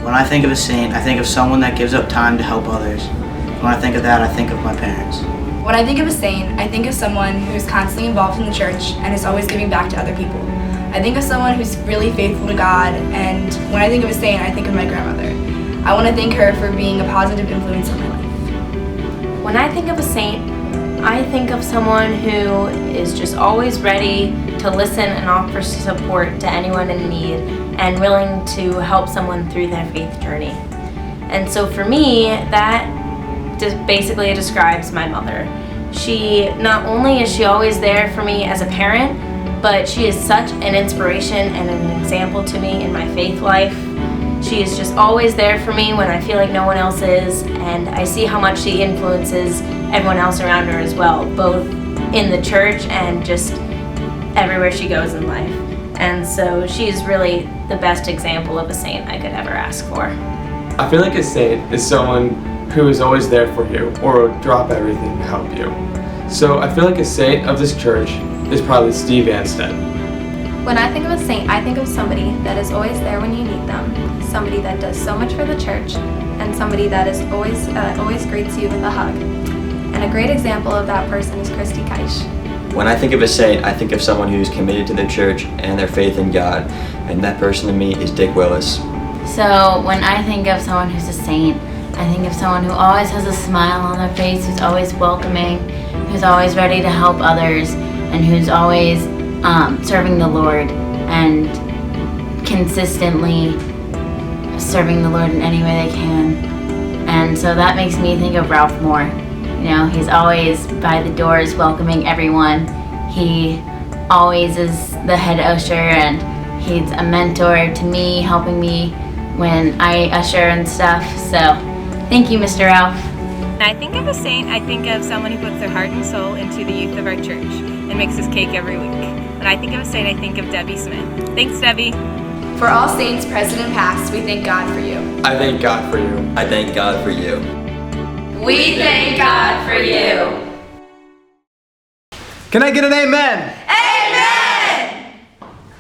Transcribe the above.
When I think of a saint, I think of someone that gives up time to help others. When I think of that, I think of my parents. When I think of a saint, I think of someone who's constantly involved in the church and is always giving back to other people. I think of someone who's really faithful to God, and when I think of a saint, I think of my grandmother. I want to thank her for being a positive influence in my life. When I think of a saint, I think of someone who is just always ready to listen and offer support to anyone in need and willing to help someone through their faith journey. And so for me, that just basically describes my mother. She, not only is she always there for me as a parent, but she is such an inspiration and an example to me in my faith life. She is just always there for me when I feel like no one else is, and I see how much she influences everyone else around her as well, both in the church and just everywhere she goes in life. And so she is really the best example of a saint I could ever ask for. I feel like a saint is someone who is always there for you or will drop everything to help you. So I feel like a saint of this church is probably Steve Anstead. When I think of a saint, I think of somebody that is always there when you need them, somebody that does so much for the church, and somebody that is always greets you with a hug. And a great example of that person is Christy Keisch. When I think of a saint, I think of someone who's committed to their church and their faith in God, and that person to me is Dick Willis. So when I think of someone who's a saint, I think of someone who always has a smile on their face, who's always welcoming, who's always ready to help others, and who's always serving the Lord and consistently serving the Lord in any way they can. And so that makes me think of Ralph Moore. You know, he's always by the doors welcoming everyone. He always is the head usher, and he's a mentor to me, helping me when I usher and stuff. So thank you, Mr. Ralph. When I think of a saint, I think of someone who puts their heart and soul into the youth of our church and makes us cake every week. When I think of a saint, I think of Debbie Smith. Thanks, Debbie. For all saints, present and past, we thank God for you. I thank God for you. I thank God for you. We thank God for you. Can I get an amen? Amen!